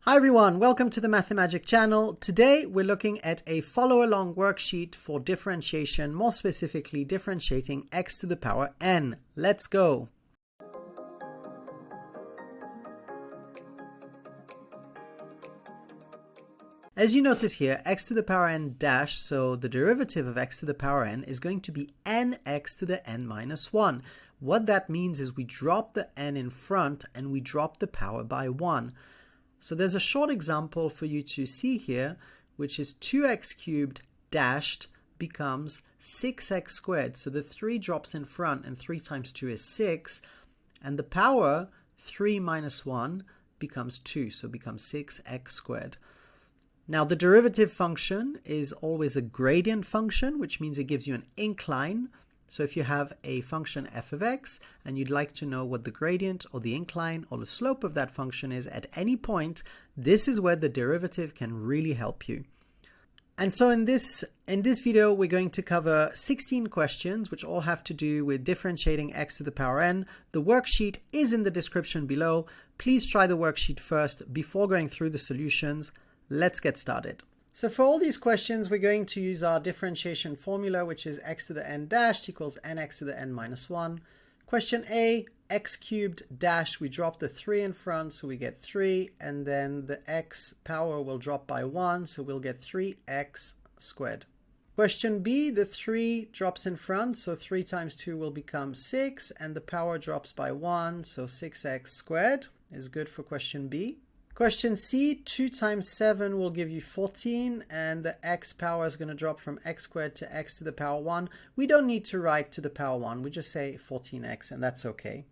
Hi everyone, welcome to the Mathemagic channel. Today we're looking at a follow-along worksheet for differentiation, more specifically differentiating x to the power n. Let's go. As you notice here, x to the power n dash, so the derivative of x to the power n is going to be nx to the n minus 1. What that means is we drop the n in front and we drop the power by 1. So there's a short example for you to see here, which is 2x cubed dashed becomes 6x squared. So the 3 drops in front and 3 times 2 is 6. And the power, 3 minus 1, becomes 2. So it becomes 6x squared. Now the derivative function is always a gradient function, which means it gives you an incline. So if you have a function f of x and you'd like to know what the gradient or the incline or the slope of that function is at any point, this is where the derivative can really help you. And so in this video, we're going to cover 16 questions, which all have to do with differentiating x to the power n. The worksheet is in the description below. Please try the worksheet first before going through the solutions. Let's get started. So for all these questions, we're going to use our differentiation formula, which is x to the n dashed equals nx to the n minus 1. Question A, x cubed dash, we drop the 3 in front, so we get 3, and then the x power will drop by 1, so we'll get 3x squared. Question B, the 3 drops in front, so 3 times 2 will become 6, and the power drops by 1, so 6x squared is good for question B. Question C, 2 times 7 will give you 14, and the x power is going to drop from x squared to x to the power 1. We don't need to write to the power 1, we just say 14x, and that's okay.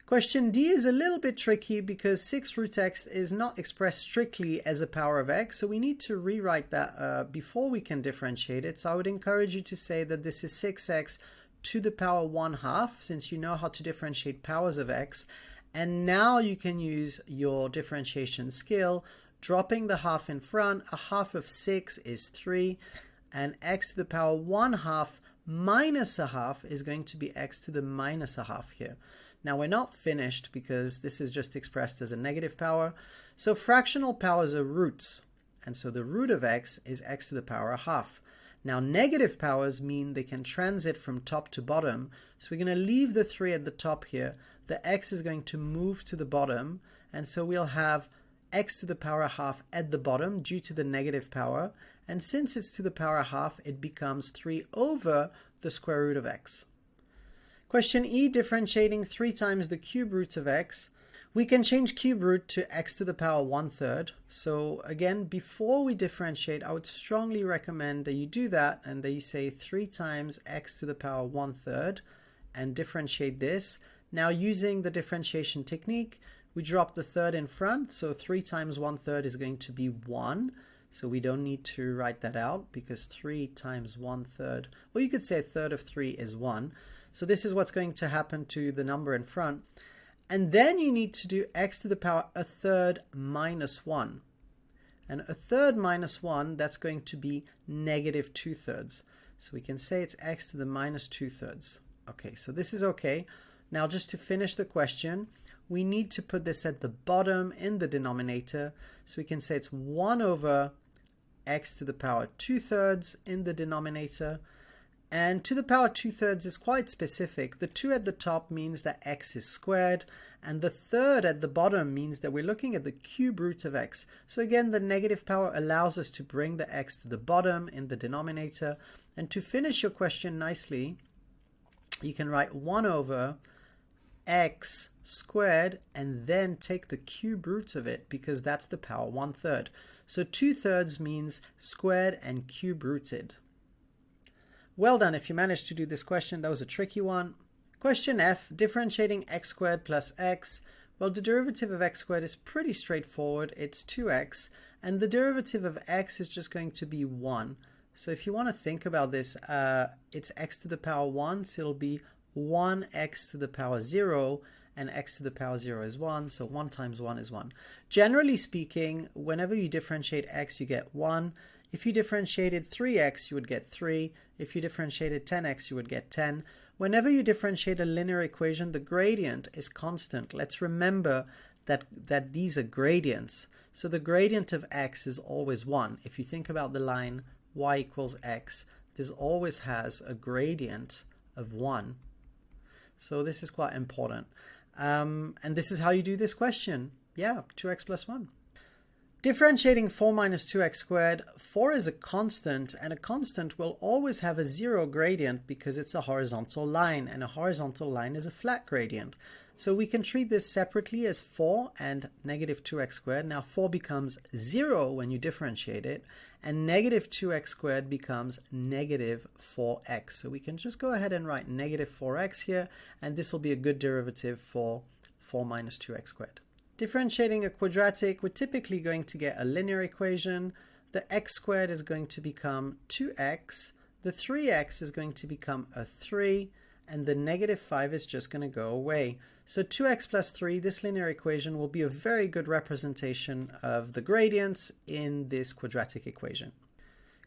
Question D is a little bit tricky because 6 root x is not expressed strictly as a power of x, so we need to rewrite that before we can differentiate it. So I would encourage you to say that this is 6x to the power 1/2, since you know how to differentiate powers of x. And now you can use your differentiation skill, dropping the half in front. A half of 6 is 3, and x to the power 1/2 minus a half is going to be x to the minus a half here. Now we're not finished because this is just expressed as a negative power. So fractional powers are roots, and so the root of x is x to the power 1/2. Now negative powers mean they can transit from top to bottom, so we're going to leave the 3 at the top here. The x is going to move to the bottom, and so we'll have x to the power 1/2 at the bottom due to the negative power, and since it's to the power 1/2, it becomes 3 over the square root of x. Question E, differentiating 3 times the cube root of x. We can change cube root to x to the power 1/3. So again, before we differentiate, I would strongly recommend that you do that and that you say 3 times x to the power 1/3 and differentiate this. Now using the differentiation technique, we drop the third in front, so 3 times 1/3 is going to be 1. So we don't need to write that out because 3 times 1/3, or you could say a third of 3 is 1. So this is what's going to happen to the number in front. And then you need to do x to the power 1/3 minus 1. And 1/3 minus 1, that's going to be negative 2/3. So we can say it's x to the minus 2/3. Okay, so this is okay. Now just to finish the question, we need to put this at the bottom in the denominator. So we can say it's 1 over x to the power 2/3 in the denominator. And to the power 2/3 is quite specific. The 2 at the top means that x is squared, and the third at the bottom means that we're looking at the cube root of x. So again, the negative power allows us to bring the x to the bottom in the denominator. And to finish your question nicely, you can write 1 over x squared and then take the cube root of it because that's the power 1/3. So 2/3 means squared and cube rooted. Well done if you managed to do this question. That was a tricky one. Question F, differentiating x squared plus x. Well, the derivative of x squared is pretty straightforward. It's 2x, and the derivative of x is just going to be 1. So if you want to think about this, it's x to the power 1, so it'll be 1x to the power 0, and x to the power 0 is 1, so 1 times 1 is 1. Generally speaking, whenever you differentiate x, you get 1. If you differentiated 3x, you would get 3. If you differentiated 10x, you would get 10. Whenever you differentiate a linear equation, the gradient is constant. Let's remember that these are gradients. So the gradient of x is always 1. If you think about the line y equals x, this always has a gradient of 1. So this is quite important. And this is how you do this question. Yeah, 2x plus 1. Differentiating 4 minus 2x squared, 4 is a constant, and a constant will always have a 0 gradient because it's a horizontal line, and a horizontal line is a flat gradient. So we can treat this separately as 4 and negative 2x squared. Now 4 becomes 0 when you differentiate it, and negative 2x squared becomes negative 4x. So we can just go ahead and write negative 4x here, and this will be a good derivative for 4 minus 2x squared. Differentiating a quadratic, we're typically going to get a linear equation. The x squared is going to become 2x, the 3x is going to become a 3, and the negative 5 is just going to go away. So 2x plus 3, this linear equation will be a very good representation of the gradients in this quadratic equation.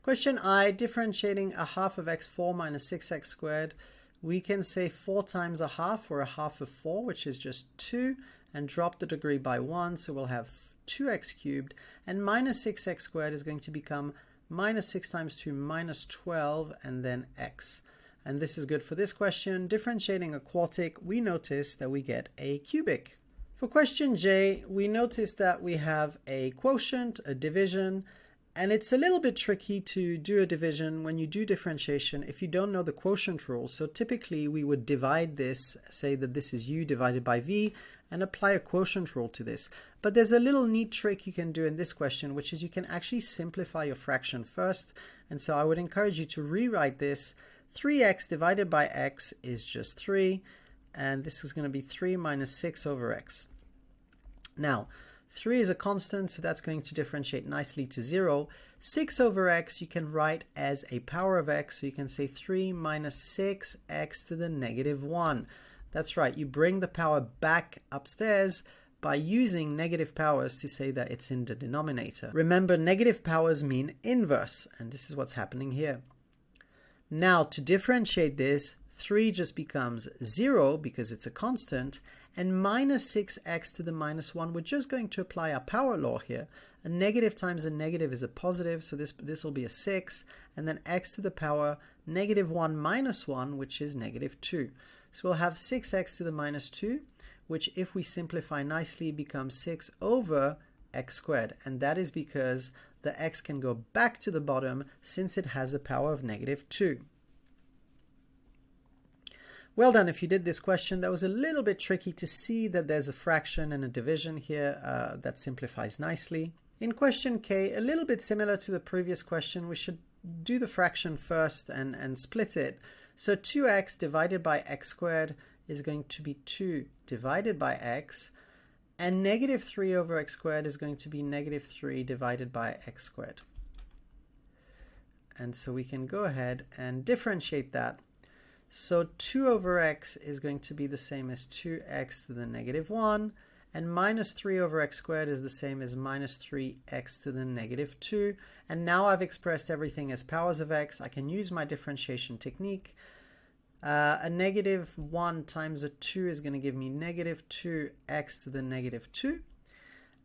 Question I, differentiating a half of x4 minus 6x squared, we can say 4 times a half, or a half of 4, which is just 2, and drop the degree by 1, so we'll have 2x cubed, and minus 6x squared is going to become minus 6 times 2 minus 12, and then x. And this is good for this question. Differentiating a quartic, we notice that we get a cubic. For question J, we notice that we have a quotient, a division, and it's a little bit tricky to do a division when you do differentiation if you don't know the quotient rule. So typically we would divide this, say that this is u divided by v, and apply a quotient rule to this. But there's a little neat trick you can do in this question, which is you can actually simplify your fraction first. And so I would encourage you to rewrite this. 3x divided by x is just 3, and this is going to be 3 minus 6 over x. Now, 3 is a constant, so that's going to differentiate nicely to 0. 6 over x you can write as a power of x, so you can say 3 minus 6x to the negative 1. That's right, you bring the power back upstairs by using negative powers to say that it's in the denominator. Remember, negative powers mean inverse, and this is what's happening here. Now, to differentiate this, 3 just becomes 0 because it's a constant, and minus 6x to the minus 1, we're just going to apply our power law here. A negative times a negative is a positive, so this will be a 6, and then x to the power negative 1 minus 1, which is negative 2. So we'll have 6x to the minus 2, which if we simplify nicely becomes 6 over x squared, and that is because the x can go back to the bottom since it has a power of negative 2. Well done if you did this question. That was a little bit tricky to see that there's a fraction and a division here that simplifies nicely. In question K, a little bit similar to the previous question, we should do the fraction first and split it. So 2x divided by x squared is going to be 2 divided by x, and negative 3 over x squared is going to be negative 3 divided by x squared. And so we can go ahead and differentiate that. So 2 over x is going to be the same as 2x to the negative 1, and minus 3 over x squared is the same as minus 3x to the negative 2. And now I've expressed everything as powers of x. I can use my differentiation technique. A negative 1 times a 2 is going to give me negative 2x to the negative 2.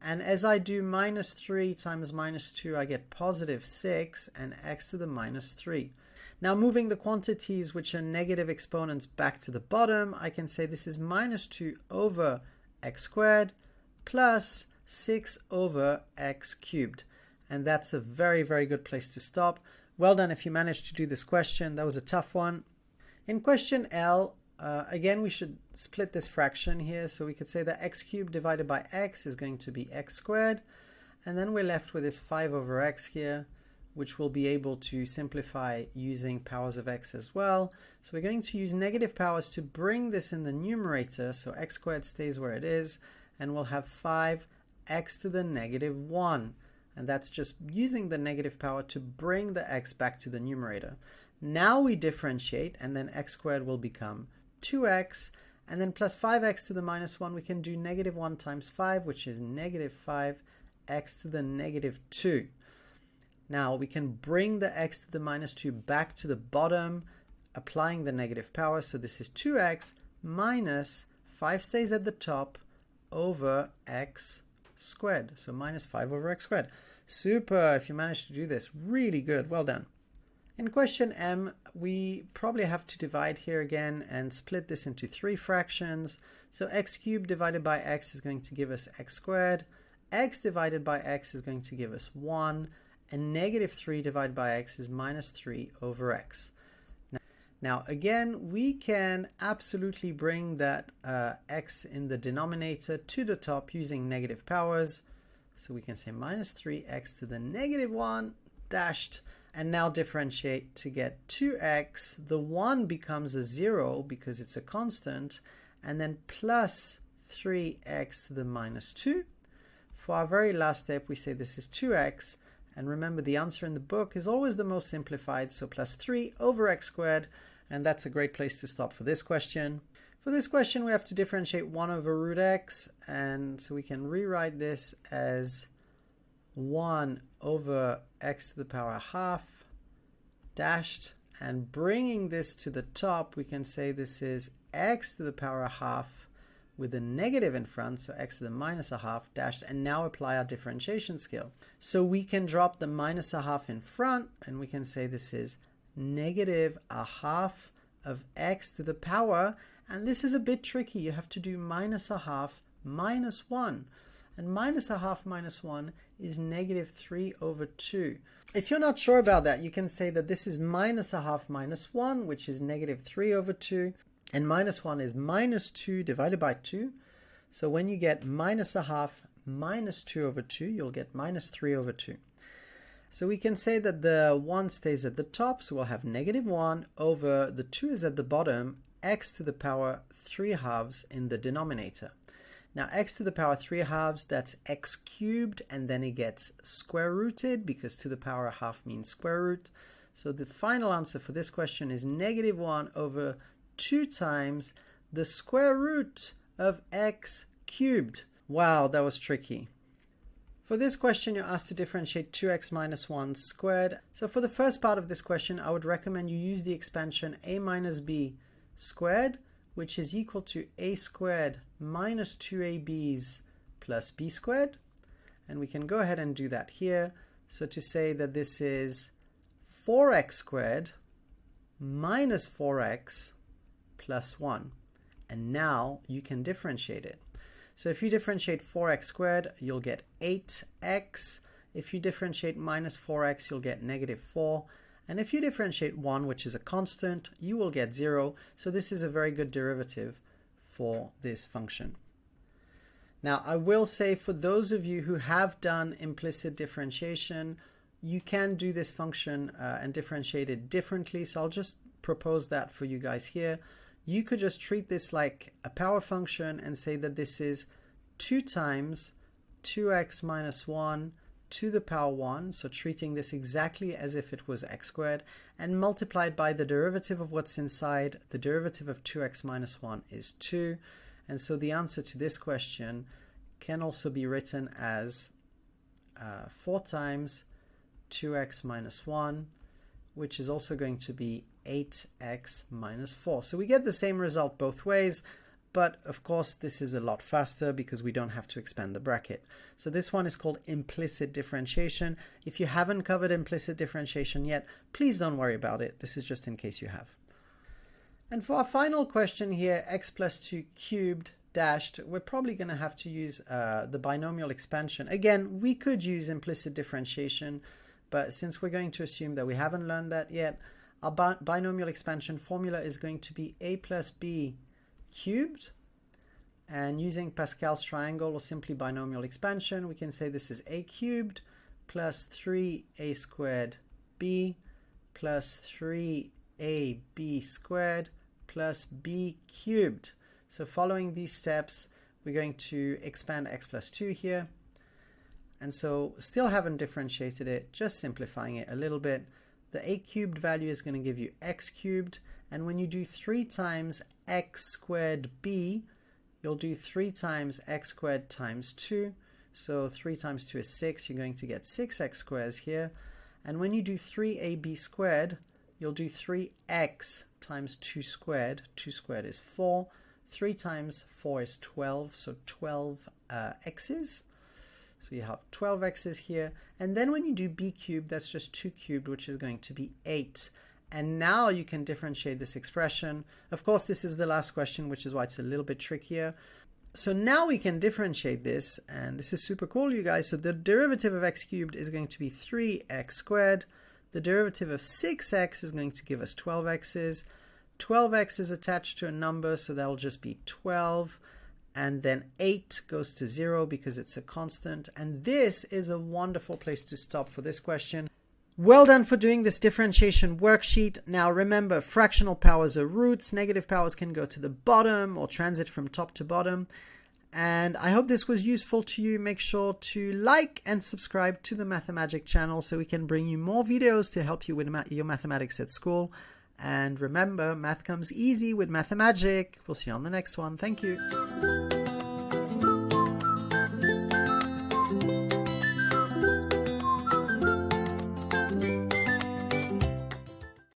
And as I do minus 3 times minus 2, I get positive 6 and x to the minus 3. Now moving the quantities which are negative exponents back to the bottom, I can say this is minus 2 over x squared plus 6 over x cubed. And that's a very, very good place to stop. Well done if you managed to do this question. That was a tough one. In question L, again, we should split this fraction here. So we could say that x cubed divided by x is going to be x squared. And then we're left with this 5 over x here, which we'll be able to simplify using powers of x as well. So we're going to use negative powers to bring this in the numerator. So x squared stays where it is, and we'll have 5x to the negative 1. And that's just using the negative power to bring the x back to the numerator. Now we differentiate, and then x squared will become 2x, and then plus 5x to the minus 1, we can do negative 1 times 5, which is negative 5x to the negative 2. Now we can bring the x to the minus 2 back to the bottom, applying the negative power. So this is 2x minus 5 stays at the top over x squared. So minus 5 over x squared. Super, if you managed to do this, really good, well done. In question M, we probably have to divide here again and split this into 3 fractions. So x cubed divided by x is going to give us x squared. X divided by x is going to give us 1. And negative 3 divided by x is minus 3 over x. Now again, we can absolutely bring that x in the denominator to the top using negative powers. So we can say minus 3x to the negative 1 dashed, and now differentiate to get 2x. The 1 becomes a 0 because it's a constant, and then plus 3x to the minus 2. For our very last step, we say this is 2x, and remember the answer in the book is always the most simplified, so plus 3 over x squared, and that's a great place to stop for this question. For this question, we have to differentiate 1 over root x, and so we can rewrite this as 1 over x to the power half dashed, and bringing this to the top, we can say this is x to the power half with a negative in front, so x to the minus a half dashed, and now apply our differentiation skill. So we can drop the minus a half in front, and we can say this is negative a half of x to the power, and this is a bit tricky. You have to do minus a half minus 1, and minus a half minus 1 is negative 3 over 2. If you're not sure about that, you can say that this is minus a half minus 1, which is negative 3 over 2, and minus 1 is minus 2 divided by 2. So when you get minus a half minus 2 over 2, you'll get minus 3 over 2. So we can say that the 1 stays at the top, so we'll have negative 1 over the 2 is at the bottom, x to the power 3 halves in the denominator. Now x to the power 3 halves, that's x cubed, and then it gets square rooted because to the power half means square root. So the final answer for this question is negative 1 over 2 times the square root of x cubed. Wow, that was tricky. For this question, you're asked to differentiate 2x minus 1 squared. So for the first part of this question, I would recommend you use the expansion a minus b squared, which is equal to a squared minus 2ab's plus b squared. And we can go ahead and do that here. So to say that this is 4x squared minus 4x plus 1. And now you can differentiate it. So if you differentiate 4x squared, you'll get 8x. If you differentiate minus 4x, you'll get negative 4. And if you differentiate 1, which is a constant, you will get 0. So this is a very good derivative for this function. Now, I will say for those of you who have done implicit differentiation, you can do this function and differentiate it differently. So I'll just propose that for you guys here. You could just treat this like a power function and say that this is 2 times 2x minus 1 to the power 1, so treating this exactly as if it was x squared, and multiplied by the derivative of what's inside. The derivative of 2x minus 1 is 2, and so the answer to this question can also be written as 4 times 2x minus 1, which is also going to be 8x minus 4. So we get the same result both ways, but of course this is a lot faster because we don't have to expand the bracket. So this one is called implicit differentiation. If you haven't covered implicit differentiation yet, please don't worry about it. This is just in case you have. And for our final question here, x plus 2 cubed dashed, we're probably going to have to use the binomial expansion. Again, we could use implicit differentiation, but since we're going to assume that we haven't learned that yet, our binomial expansion formula is going to be a plus b cubed, and using Pascal's triangle or simply binomial expansion, we can say this is a cubed plus 3a squared b plus 3ab squared plus b cubed. So following these steps, we're going to expand x plus 2 here, and so still haven't differentiated it, just simplifying it a little bit. The a cubed value is going to give you x cubed, and when you do 3 times x squared b, you'll do 3 times x squared times 2. So 3 times 2 is 6. You're going to get 6x squares here. And when you do 3ab squared, you'll do 3x times 2 squared. 2 squared is 4. 3 times 4 is 12, so 12 x's. So you have 12 x's here. And then when you do b cubed, that's just 2 cubed, which is going to be 8. And now you can differentiate this expression. Of course, this is the last question, which is why it's a little bit trickier. So now we can differentiate this, and this is super cool, you guys. So the derivative of x cubed is going to be 3x squared. The derivative of 6x is going to give us 12x's. 12x is attached to a number, so that'll just be 12. And then 8 goes to 0 because it's a constant. And this is a wonderful place to stop for this question. Well done for doing this differentiation worksheet. Now remember, fractional powers are roots. Negative powers can go to the bottom or transit from top to bottom. And I hope this was useful to you. Make sure to like and subscribe to the Mathemagic channel so we can bring you more videos to help you with your mathematics at school. And remember, math comes easy with Mathemagic. We'll see you on the next one. Thank you.